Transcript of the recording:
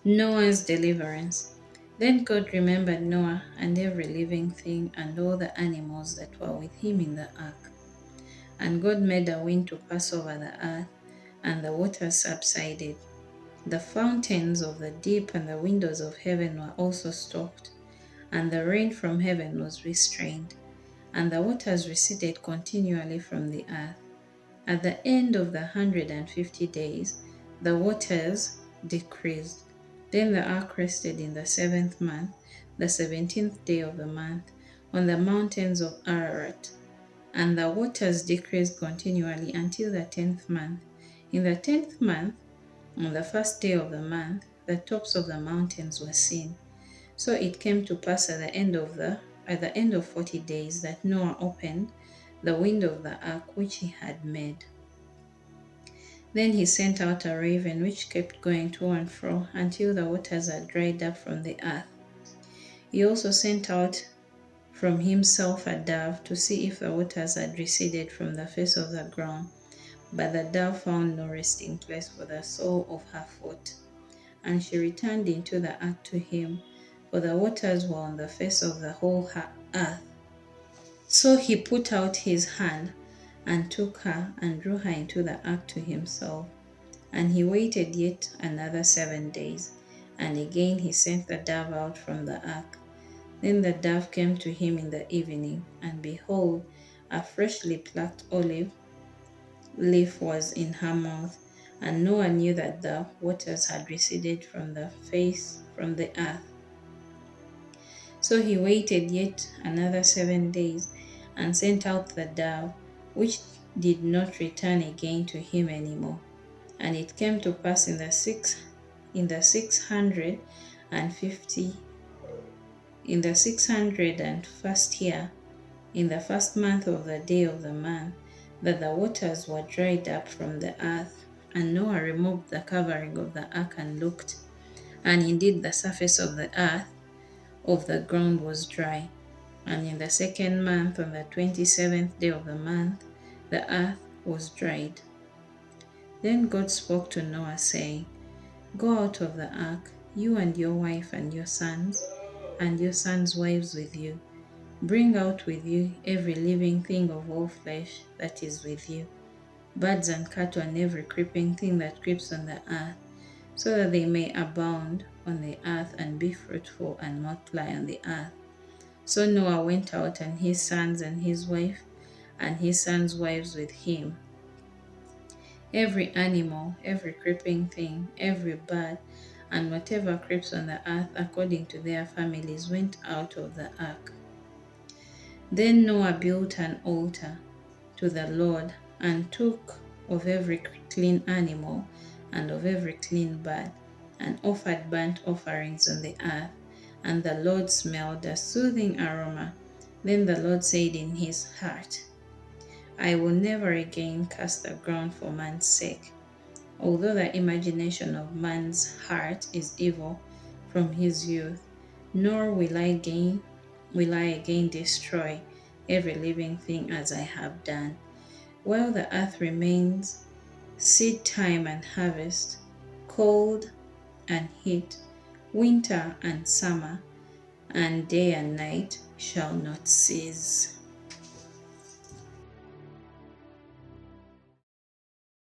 Noah's deliverance. Then God remembered Noah and every living thing and all the animals that were with him in the ark. And God made a wind to pass over the earth, and the waters subsided. The fountains of the deep and the windows of heaven were also stopped, and the rain from heaven was restrained, and the waters receded continually from the earth. At the end of the 150 days, the waters decreased. Then the ark rested in the 7th month, the 17th day of the month, on the mountains of Ararat. And the waters decreased continually until the 10th month. In the 10th month, on the first day of the month, the tops of the mountains were seen. So it came to pass at the end of 40 days that Noah opened the window of the ark which he had made. Then he sent out a raven which kept going to and fro until the waters had dried up from the earth. He also sent out from himself a dove to see if the waters had receded from the face of the ground. But the dove found no resting place for the sole of her foot. And she returned into the ark to him, for the waters were on the face of the whole earth. So he put out his hand and took her and drew her into the ark to himself. And he waited yet another 7 days, and again he sent the dove out from the ark. Then the dove came to him in the evening, and behold, a freshly plucked olive leaf was in her mouth. And Noah knew that the waters had receded from the earth. So he waited yet another 7 days, and sent out the dove, which did not return again to him any more. And it came to pass in the 601st year, in the first month of the day of the month, that the waters were dried up from the earth. And Noah removed the covering of the ark and looked, and indeed the surface of the earth of the ground was dry. And in the 2nd month, on the 27th day of the month, the earth was dried. Then God spoke to Noah, saying, Go out of the ark, you and your wife and your sons wives with you. Bring out with you every living thing of all flesh that is with you, birds and cattle and every creeping thing that creeps on the earth, so that they may abound on the earth and be fruitful and multiply on the earth. So Noah went out, and his sons and his wife and his sons' wives with him. Every animal, every creeping thing, every bird, and whatever creeps on the earth according to their families went out of the ark. Then Noah built an altar to the Lord, and took of every clean animal and of every clean bird, and offered burnt offerings on the earth. And the Lord smelled a soothing aroma. Then the Lord said in his heart, I will never again curse the ground for man's sake, although the imagination of man's heart is evil from his youth, nor will I again destroy every living thing as I have done. While the earth remains, seed time and harvest, cold and heat, winter and summer, and day and night shall not cease.